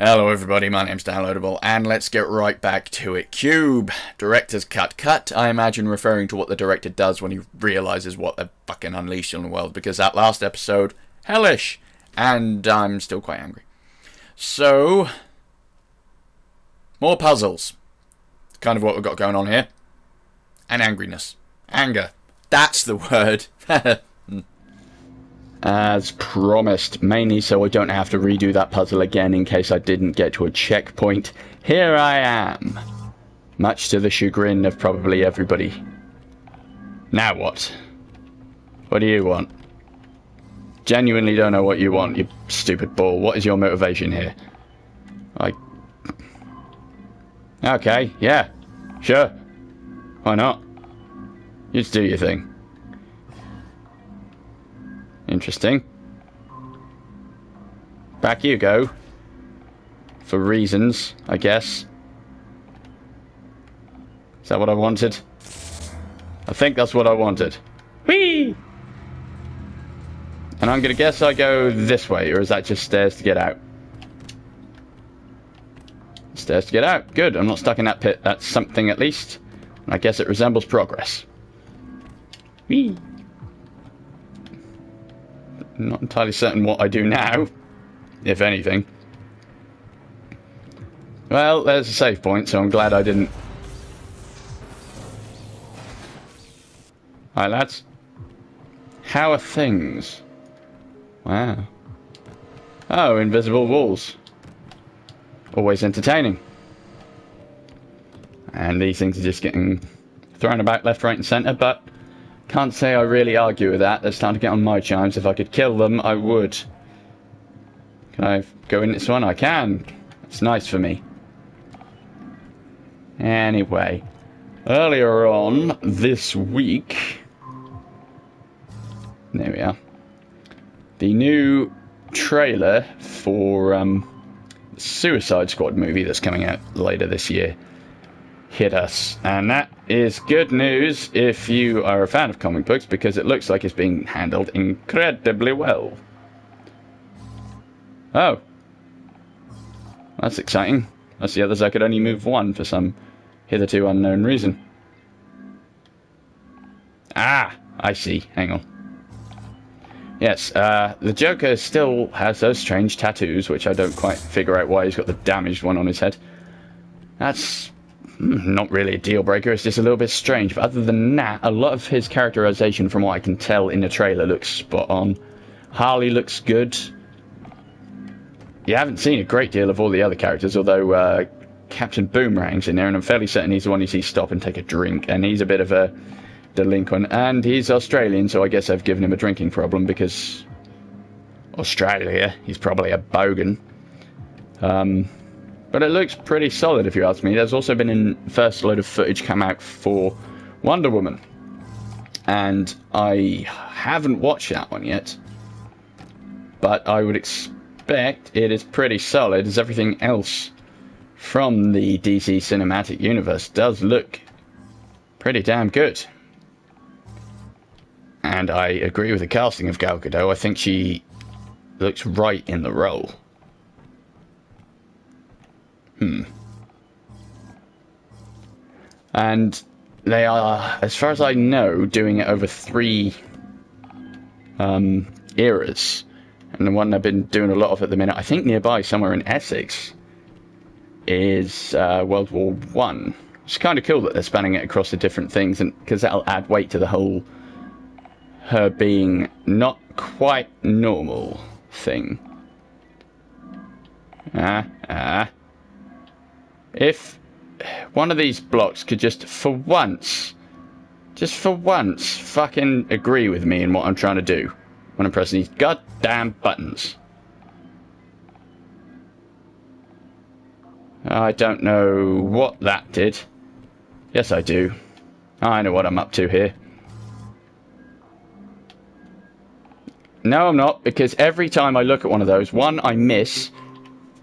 Hello everybody, my name's Danloadable, and let's get right back to it. Q.U.B.E. Director's cut. I imagine referring to what the director does when he realises what they're fucking unleashed on the world, because that last episode, hellish, and I'm still quite angry. So, more puzzles. Kind of what we've got going on here. And angriness. Anger. That's the word. As promised, mainly so I don't have to redo that puzzle again in case I didn't get to a checkpoint. Here I am. Much to the chagrin of probably everybody. Now what? What do you want? Genuinely don't know what you want, you stupid ball. What is your motivation here? Okay, yeah. Sure. Why not? You just do your thing. Interesting. Back you go. For reasons, I guess. Is that what I wanted? I think that's what I wanted. Whee! And I'm gonna guess I go this way, or is that just stairs to get out? Stairs to get out. Good, I'm not stuck in that pit. That's something at least. I guess it resembles progress. Whee! Not entirely certain what I do now, if anything. Well, there's a save point, so I'm glad I didn't. Hi, lads. How are things? Wow. Oh, invisible walls. Always entertaining. And these things are just getting thrown about left, right, and centre, but can't say I really argue with that. They're starting to get on my chimes. If I could kill them, I would. Can I go in this one? I can. It's nice for me. Anyway, earlier on this week, there we are, the new trailer for the Suicide Squad movie that's coming out later this year hit us, and that is good news if you are a fan of comic books, because it looks like it's being handled incredibly well. Oh, that's exciting. That's the others I could only move one for some hitherto unknown reason. Ah, I see. Hang on. Yes, the Joker still has those strange tattoos, which I don't quite figure out why he's got the damaged one on his head. That's not really a deal breaker, it's just a little bit strange. But other than that, a lot of his characterization, from what I can tell in the trailer, looks spot on. Harley looks good. You haven't seen a great deal of all the other characters, although Captain Boomerang's in there, and I'm fairly certain he's the one you see stop and take a drink, and he's a bit of a delinquent, and he's Australian, so I guess I've given him a drinking problem, because Australia, he's probably a bogan. But it looks pretty solid, if you ask me. There's also been a first load of footage come out for Wonder Woman, and I haven't watched that one yet, but I would expect it is pretty solid, as everything else from the DC Cinematic Universe does look pretty damn good. And I agree with the casting of Gal Gadot. I think she looks right in the role. And they are, as far as I know, doing it over 3 eras. And the one I've been doing a lot of at the minute, I think nearby, somewhere in Essex, is World War One. It's kind of cool that they're spanning it across the different things, and because that'll add weight to the whole her being not quite normal thing. If one of these blocks could just for once, fucking agree with me in what I'm trying to do when I'm pressing these goddamn buttons. I don't know what that did. Yes, I do. I know what I'm up to here. No, I'm not, because every time I look at one of those, 1, I miss,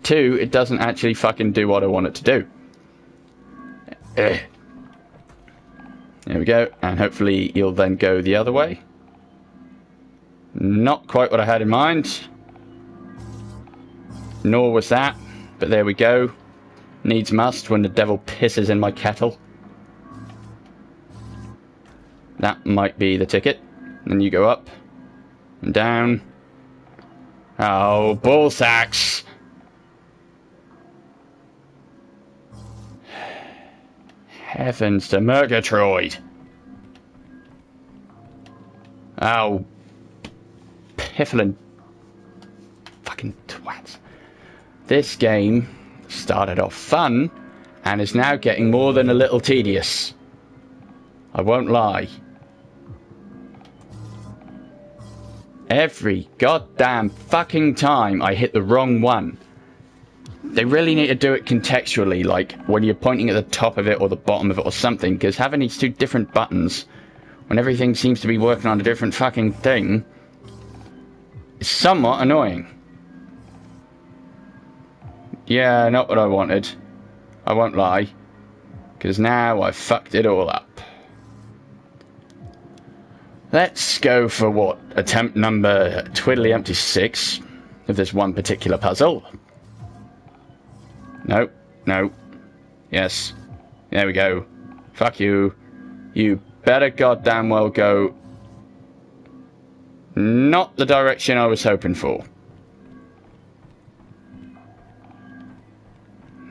2, it doesn't actually fucking do what I want it to do. There we go, and hopefully you'll then go the other way. Not quite what I had in mind. Nor was that. but there we go. Needs must when the devil pisses in my kettle. That might be the ticket. Then you go up and down. Oh, ball sacks! Heavens to Murgatroyd! Oh, piffling fucking twats. This game started off fun and is now getting more than a little tedious. I won't lie. Every goddamn fucking time I hit the wrong one. They really need to do it contextually, like when you're pointing at the top of it or the bottom of it or something, because having these two different buttons when everything seems to be working on a different fucking thing is somewhat annoying. Yeah, not what I wanted. I won't lie. Because now I've fucked it all up. Let's go for what? Attempt number twiddly empty 6 of this one particular puzzle. No, no. Yes. There we go. Fuck you. You better goddamn well go not the direction I was hoping for.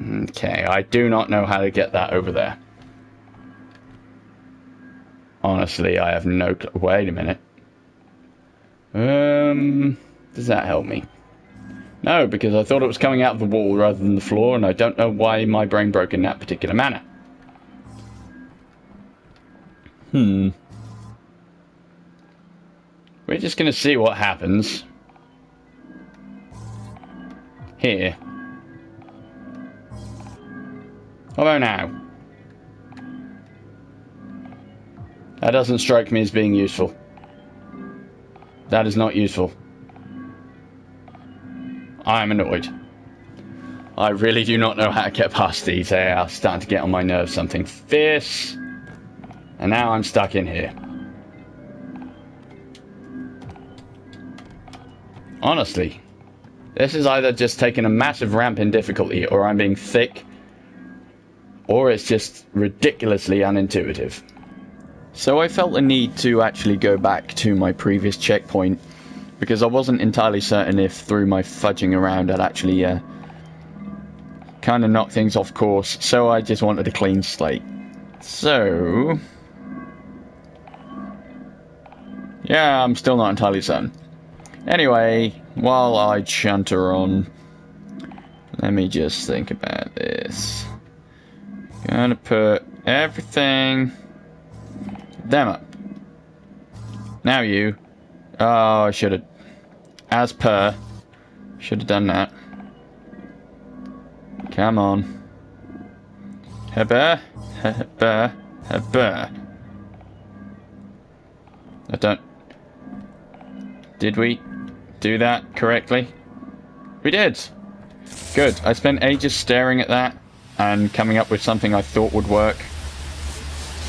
Okay, I do not know how to get that over there. Honestly, I have no clue. Wait a minute. Does that help me? No, because I thought it was coming out of the wall rather than the floor, and I don't know why my brain broke in that particular manner. We're just going to see what happens here. What about now? That doesn't strike me as being useful. That is not useful. I am annoyed. I really do not know how to get past these. They are starting to get on my nerves. Something fierce. And now I'm stuck in here. Honestly, this is either just taking a massive ramp in difficulty, or I'm being thick, or it's just ridiculously unintuitive. So I felt the need to actually go back to my previous checkpoint, because I wasn't entirely certain if through my fudging around I'd actually kind of knock things off course, so I just wanted a clean slate. So yeah, I'm still not entirely certain. Anyway, while I chunter on, let me just think about this. Gonna put everything them up. Now you. Oh, I should have. As per. Should have done that. Come on. Heba. Heba. Heba. I don't. Did we do that correctly? We did. Good. I spent ages staring at that and coming up with something I thought would work.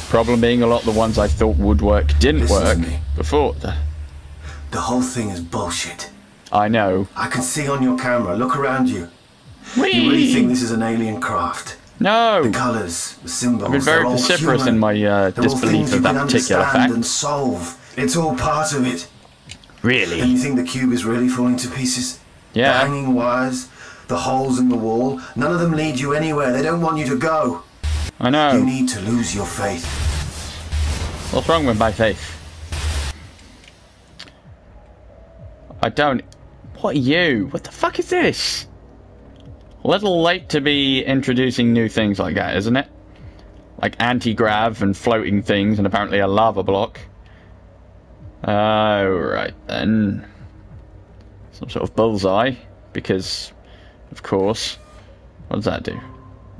Problem being, a lot of the ones I thought would work didn't work before. The whole thing is bullshit. I know. I can see on your camera. Look around you. Whee! You really think this is an alien craft? No. The colours, the symbols. I've been very vociferous in my disbelief of that particular fact. And solve. It's all part of it. Really? And you think the cube is really falling to pieces? Yeah. The hanging wires, the holes in the wall, none of them lead you anywhere. They don't want you to go. I know. You need to lose your faith. What's wrong with my faith? I don't... What are you? What the fuck is this? A little late to be introducing new things like that, isn't it? Like anti-grav and floating things and apparently a lava block. Right then. Some sort of bullseye. Because, of course. What does that do?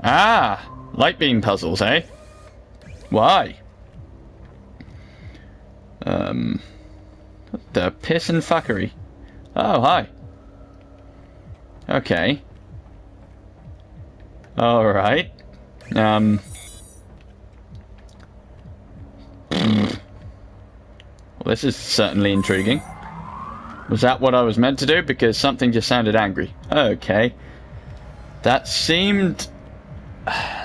Ah! Light beam puzzles, eh? Why? The piss and fuckery. Oh, hi. Okay. Alright. Well, this is certainly intriguing. Was that what I was meant to do? Because something just sounded angry. Okay. That seemed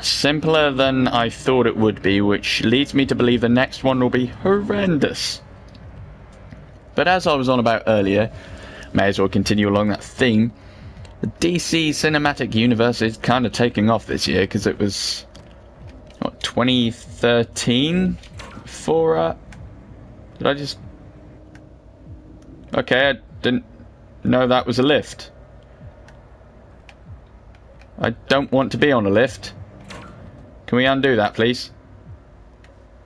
simpler than I thought it would be, which leads me to believe the next one will be horrendous. But as I was on about earlier, may as well continue along that theme. The DC Cinematic Universe is kind of taking off this year, because it was, what, 2013? For, did I just... Okay, I didn't know that was a lift. I don't want to be on a lift. Can we undo that, please?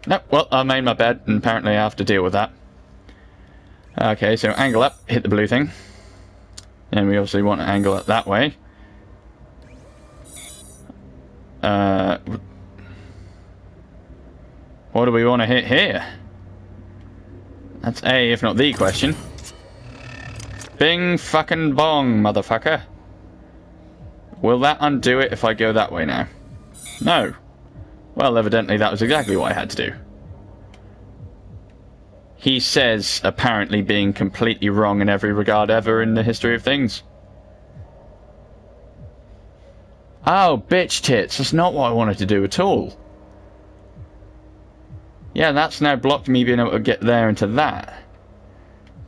No, well, I made my bed, and apparently I have to deal with that. Okay, so angle up, hit the blue thing. And we obviously want to angle it that way. What do we want to hit here? That's a, if not the question. Bing fucking bong, motherfucker. Will that undo it if I go that way now? No. Well, evidently that was exactly what I had to do. He says, apparently being completely wrong in every regard ever in the history of things. Oh, bitch tits. That's not what I wanted to do at all. Yeah, that's now blocked me being able to get there into that.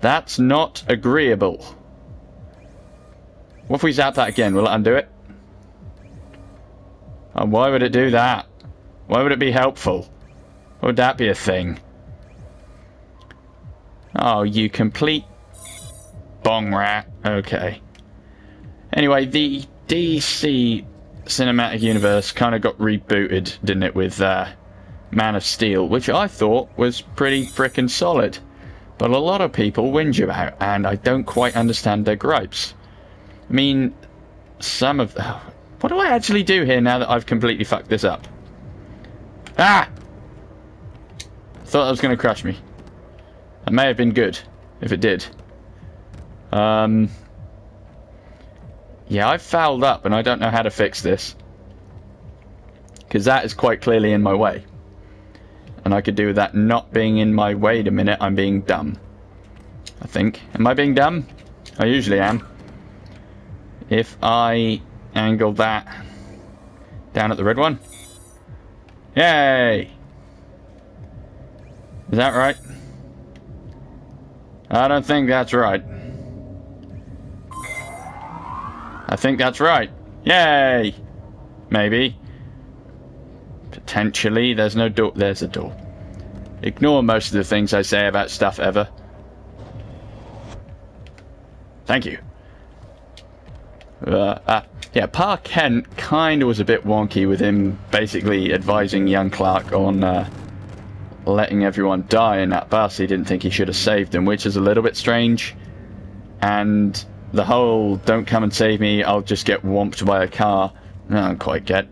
That's not agreeable. What if we zap that again? Will it undo it? Oh, why would it do that? Why would it be helpful? Why would that be a thing? Oh, you complete bong rat. Okay. Anyway, the DC Cinematic Universe kind of got rebooted, didn't it, with Man of Steel, which I thought was pretty frickin' solid. But a lot of people whinge about, and I don't quite understand their gripes. I mean, some of... What do I actually do here now that I've completely fucked this up? Ah! Thought that was going to crush me. That may have been good, if it did. Yeah, I've fouled up, and I don't know how to fix this. Because that is quite clearly in my way. And I could do with that not being in my way. Wait a minute, I'm being dumb. I think. Am I being dumb? I usually am. If I angle that down at the red one. Yay! Is that right? I don't think that's right. I think that's right. Yay! Maybe. Potentially. There's no door. There's a door. Ignore most of the things I say about stuff ever. Thank you. Yeah, Pa Kent kind of was a bit wonky with him basically advising young Clark on letting everyone die in that bus. He didn't think he should have saved them, which is a little bit strange. And the whole, don't come and save me, I'll just get whomped by a car, I don't quite get.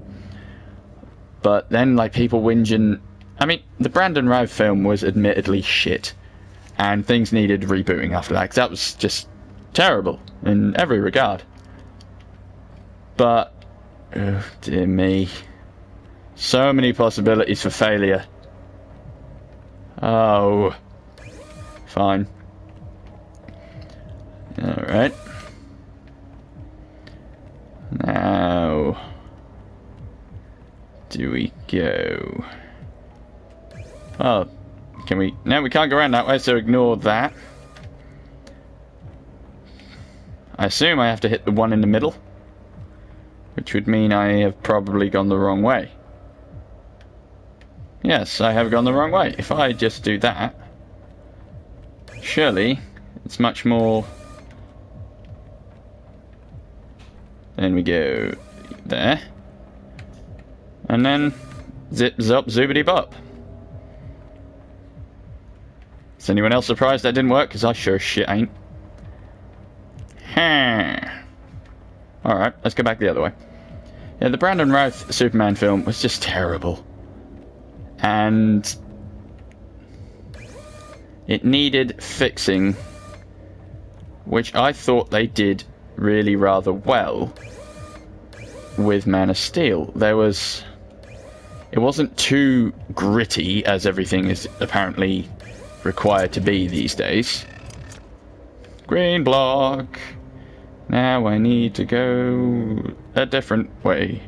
But then, like, people whinging... I mean, the Brandon Routh film was admittedly shit. And things needed rebooting after that, 'cause that was just terrible in every regard. But, oh dear me. So many possibilities for failure. Oh. Fine. Alright. Now... do we go... Oh, can we... No, we can't go around that way, so ignore that. I assume I have to hit the one in the middle. Which would mean I have probably gone the wrong way. Yes, I have gone the wrong way. If I just do that... surely, it's much more... Then we go... there. And then... zip, zop, zoobity bop. Is anyone else surprised that didn't work? Because I sure as shit ain't. Alright, let's go back the other way. Yeah, the Brandon Routh Superman film was just terrible. And... it needed fixing. Which I thought they did really rather well with Man of Steel. There was... it wasn't too gritty as everything is apparently required to be these days. Green block. Now I need to go a different way.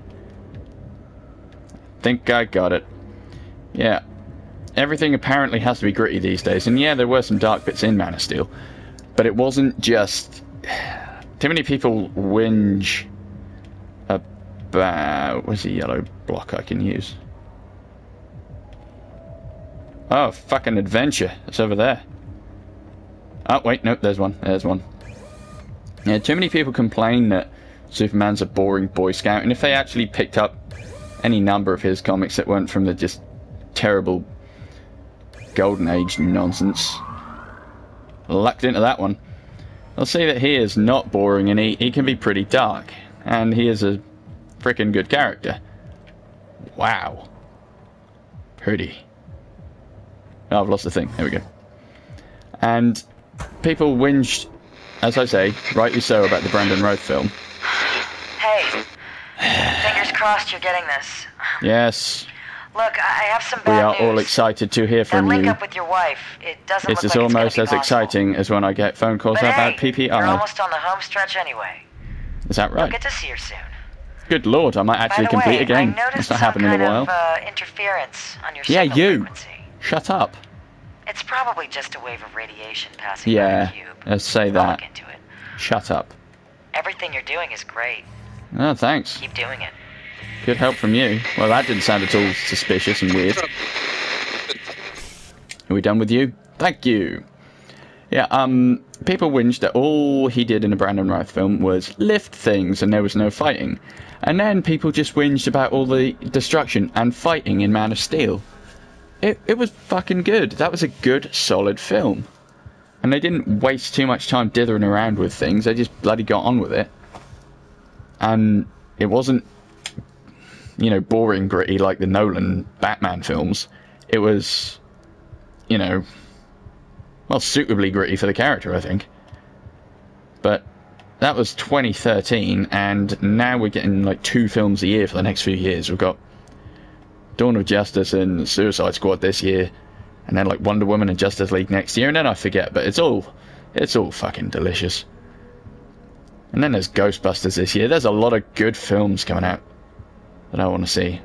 Think I got it. Yeah. Everything apparently has to be gritty these days. And yeah, there were some dark bits in Man of Steel. But it wasn't just... Too many people whinge about... Where's the yellow block I can use? Oh, fucking adventure. It's over there. Oh, wait, nope, there's one. There's one. Yeah, too many people complain that Superman's a boring Boy Scout, and if they actually picked up any number of his comics that weren't from the just terrible Golden Age nonsense, lucked into that one, they'll see that he is not boring, and he can be pretty dark, and he is a freaking good character. Wow. Pretty. Oh, I've lost the thing. There we go. And people whinged, as I say, rightly so, about the Brandon Routh film. Hey, fingers crossed you're getting this. Yes. Look, I have some We bad are news. all excited to hear That from link you. up with your wife, it doesn't This look is like it's almost gonna as be possible. exciting as when I get phone calls But about hey, PPI. you're almost on the home stretch anyway. Is that You'll right? get to see her soon. Good lord, I might actually By the complete way, a game. I noticed It's not some happened in a kind while. of interference on your Yeah, signal you. frequency. Shut up. It's probably just a wave of radiation passing Yeah, by the cube. let's say I'll that. look into it. Shut up. Everything you're doing is great. Oh, thanks. Keep doing it. Good help from you. Well, that didn't sound at all suspicious and weird. Are we done with you? Thank you. Yeah, people whinged that all he did in the Brandon Routh film was lift things and there was no fighting. And then people just whinged about all the destruction and fighting in Man of Steel. It was fucking good. That was a good, solid film. And they didn't waste too much time dithering around with things. They just bloody got on with it. And it wasn't, you know, boring, gritty like the Nolan Batman films. It was, you know, well, suitably gritty for the character, I think. But that was 2013, and now we're getting like 2 films a year for the next few years. We've got Dawn of Justice and Suicide Squad this year, and then like Wonder Woman and Justice League next year, and then I forget, but it's all fucking delicious. And then there's Ghostbusters this year. There's a lot of good films coming out that I want to see.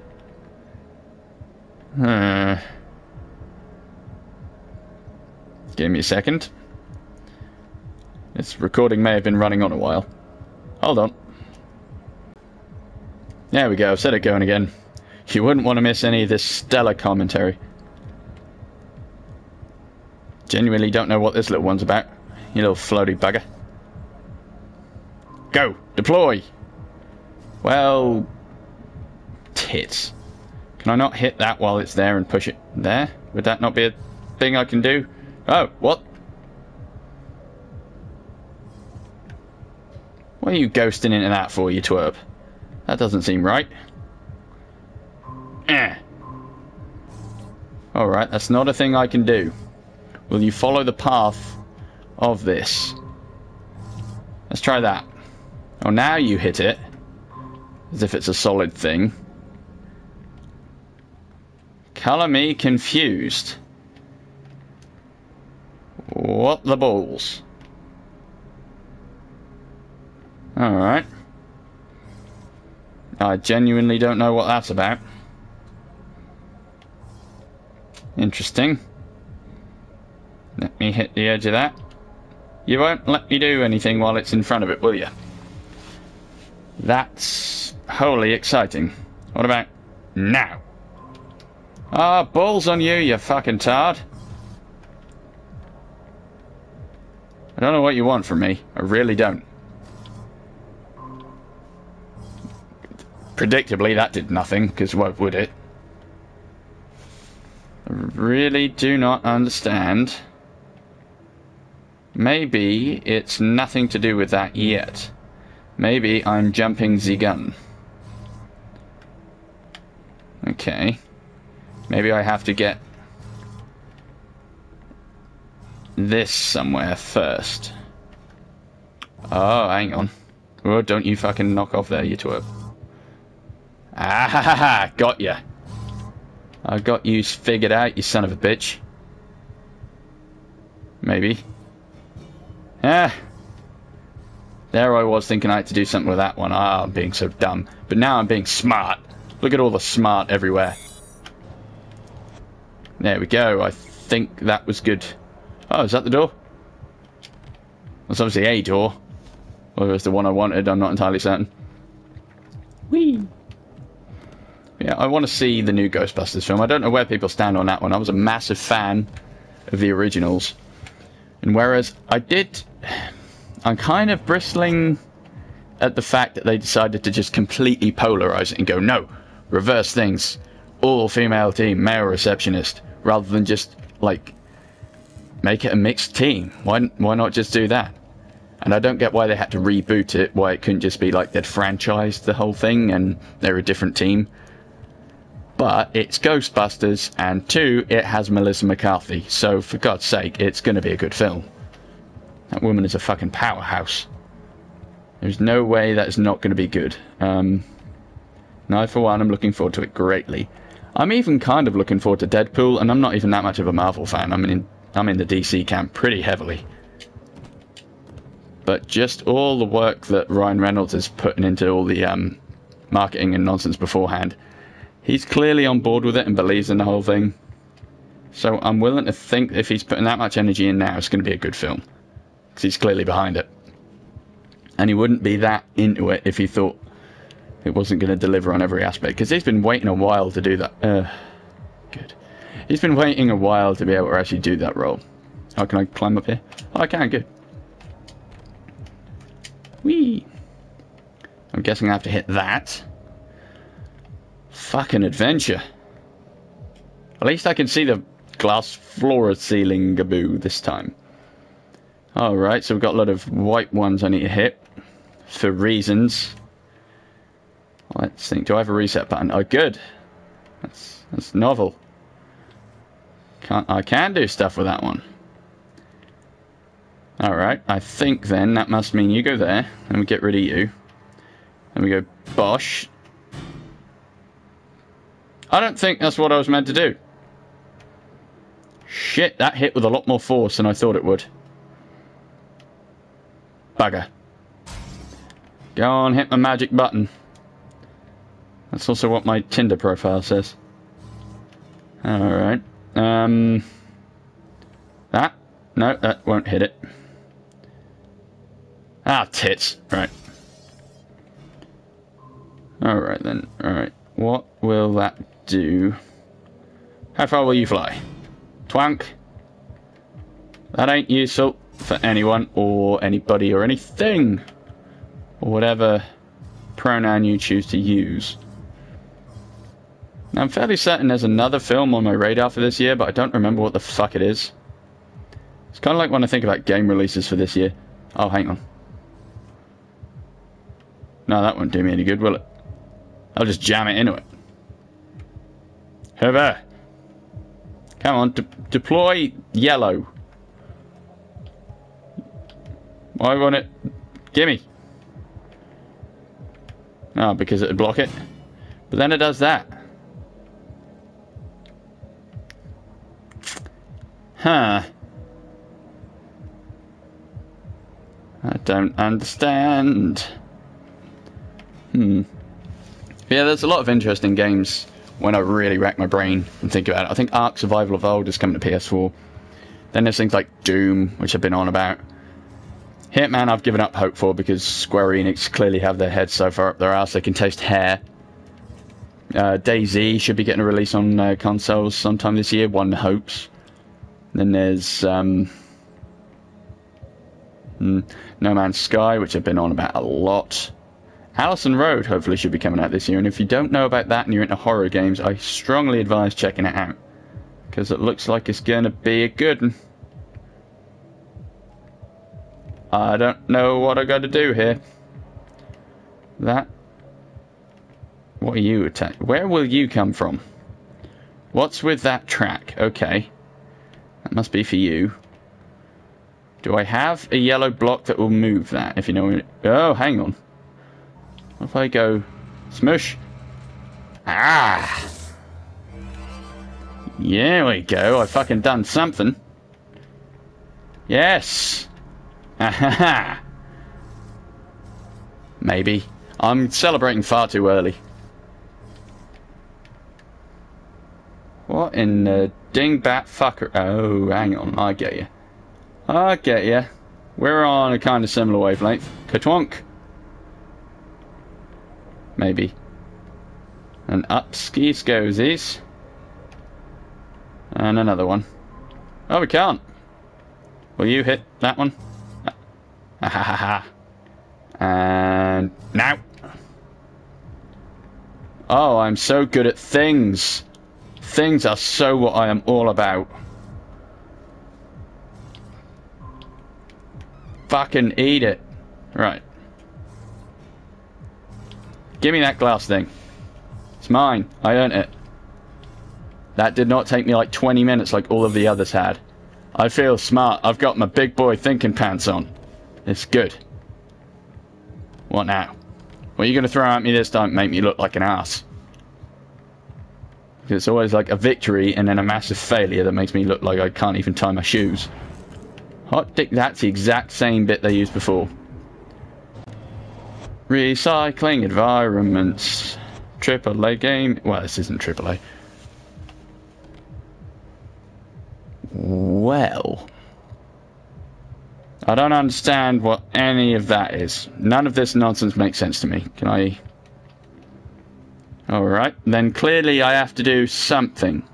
Give me a second. This recording may have been running on a while. Hold on. There we go, I've set it going again. You wouldn't want to miss any of this stellar commentary. Genuinely don't know what this little one's about. You little floaty bugger. Go! Deploy! Well... tits. Can I not hit that while it's there and push it there? Would that not be a thing I can do? Oh, what? What are you ghosting into that for, you twerp? That doesn't seem right. Alright, that's not a thing I can do. Will you follow the path of this? Let's try that. Oh, now you hit it. As if it's a solid thing. Colour me confused. What the balls? Alright. I genuinely don't know what that's about. Interesting. Let me hit the edge of that. You won't let me do anything while it's in front of it, will you? That's wholly exciting. What about now? Ah, balls on you, you fucking tard. I don't know what you want from me. I really don't. Predictably, that did nothing, because what would it? I really do not understand. Maybe it's nothing to do with that yet. Maybe I'm jumping the gun. Okay. Maybe I have to get this somewhere first. Oh, hang on. Oh, don't you fucking knock off there, you twerp. Ah ha ha ha! Got ya. I got you figured out, you son of a bitch. Maybe. Ah. There I was thinking I had to do something with that one. Ah, I'm being so dumb. But now I'm being smart. Look at all the smart everywhere. There we go. I think that was good. Oh, is that the door? That's obviously a door. Whether it's the one I wanted, I'm not entirely certain. Whee! Yeah, I want to see the new Ghostbusters film. I don't know where people stand on that one. I was a massive fan of the originals. And whereas I'm kind of bristling at the fact that they decided to just completely polarize it and go, no, reverse things. All female team, male receptionist. Rather than just, like, make it a mixed team. Why not just do that? And I don't get why they had to reboot it, why it couldn't just be like they'd franchised the whole thing and they're a different team. But it's Ghostbusters, and 2, it has Melissa McCarthy, so for God's sake, it's going to be a good film. That woman is a fucking powerhouse. There's no way that's not going to be good. Now, for one, I'm looking forward to it greatly. I'm even kind of looking forward to Deadpool, and I'm not even that much of a Marvel fan. I'm in the DC camp pretty heavily. But just all the work that Ryan Reynolds is putting into all the marketing and nonsense beforehand, he's clearly on board with it and believes in the whole thing. So I'm willing to think if he's putting that much energy in now, it's going to be a good film. Because he's clearly behind it. And he wouldn't be that into it if he thought it wasn't going to deliver on every aspect. Because he's been waiting a while to do that. Good. He's been waiting a while to be able to actually do that role. Oh, can I climb up here? Oh, I can, good. Whee! I'm guessing I have to hit that. Fucking adventure. At least I can see the glass floor ceiling Q.U.B.E this time. Alright, so we've got a lot of white ones I need to hit. For reasons. Let's think. Do I have a reset button? Oh, good. That's novel. I can do stuff with that one. Alright, I think then that must mean you go there, and we get rid of you. And we go bosh. I don't think that's what I was meant to do. Shit, that hit with a lot more force than I thought it would. Bugger. Go on, hit my magic button. That's also what my Tinder profile says. Alright. That? No, that won't hit it. Ah, tits. Right. Alright then. Alright. What will that do? How far will you fly? Twank. That ain't useful for anyone or anybody or anything. Or whatever pronoun you choose to use. Now, I'm fairly certain there's another film on my radar for this year, but I don't remember what the fuck it is. It's kind of like when I think about game releases for this year. Oh, hang on. No, that won't do me any good, will it? I'll just jam it into it. Hover. Come on, deploy yellow. Why won't it? Gimme. Oh, because it'd block it. But then it does that. Huh. I don't understand. Yeah, there's a lot of interesting games when I really rack my brain and think about it. I think Ark Survival Evolved is coming to PS4. Then there's things like Doom, which I've been on about. Hitman I've given up hope for because Square Enix clearly have their heads so far up their ass they can taste hair. DayZ should be getting a release on consoles sometime this year, one hopes. Then there's No Man's Sky, which I've been on about a lot. Allison Road hopefully should be coming out this year, and if you don't know about that and you're into horror games, I strongly advise checking it out. Because it looks like it's going to be a good one. I don't know what I got to do here. That. What are you attacking? Where will you come from? What's with that track? Okay. That must be for you. Do I have a yellow block that will move that, if you know what I mean? Oh, hang on. What if I go... Smush? Ah! Yeah, we go. I fucking done something. Yes! Ahaha! Maybe. I'm celebrating far too early. What in the dingbat fucker? Oh, hang on. I get you. I get you. We're on a kind of similar wavelength. Katwonk. Maybe. And up skis goesies. And another one. Oh, we can't. Will you hit that one? Ha ha ha. And now. Oh, I'm so good at things. Things are so what I am all about. Fucking eat it. Right. Give me that glass thing. It's mine. I earned it. That did not take me like 20 minutes like all of the others had. I feel smart. I've got my big boy thinking pants on. It's good. What now? What are you going to throw at me this time? Make me look like an ass. It's always like a victory and then a massive failure that makes me look like I can't even tie my shoes. Hot dick, that's the exact same bit they used before. Recycling environments. AAA game. Well, this isn't AAA. Well, I don't understand what any of that is. None of this nonsense makes sense to me. Can I... Alright, then clearly I have to do something.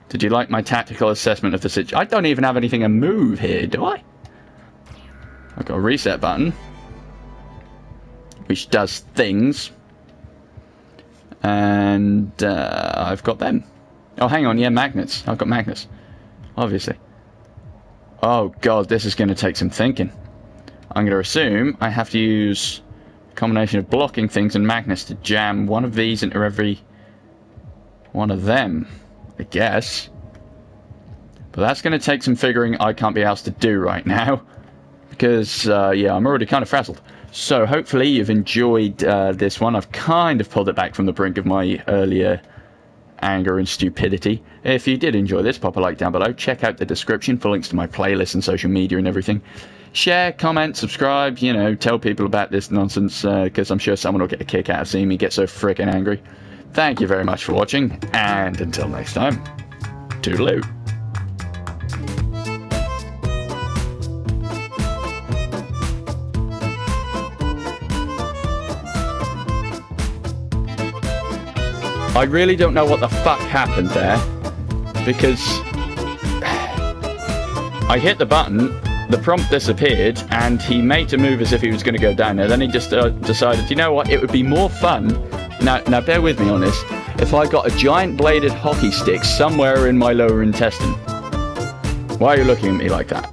Did you like my tactical assessment of the situation? I don't even have anything to move here, do I? I've got a reset button, which does things. And I've got them. Oh, hang on, yeah, magnets. I've got magnets. Obviously. Oh god, this is going to take some thinking. I'm going to assume I have to use a combination of blocking things and magnets to jam one of these into every one of them, I guess. But that's going to take some figuring I can't be asked to do right now. Because, yeah, I'm already kind of frazzled. So hopefully you've enjoyed this one. I've kind of pulled it back from the brink of my earlier anger and stupidity. If you did enjoy this, pop a like down below. Check out the description for links to my playlist and social media and everything. Share, comment, subscribe, you know, tell people about this nonsense, because I'm sure someone will get a kick out of seeing me get so frickin' angry. Thank you very much for watching, and until next time, toodaloo. I really don't know what the fuck happened there, because I hit the button, the prompt disappeared, and he made a move as if he was going to go down there. Then he just decided, you know what, it would be more fun, now bear with me on this, if I got a giant bladed hockey stick somewhere in my lower intestine. Why are you looking at me like that?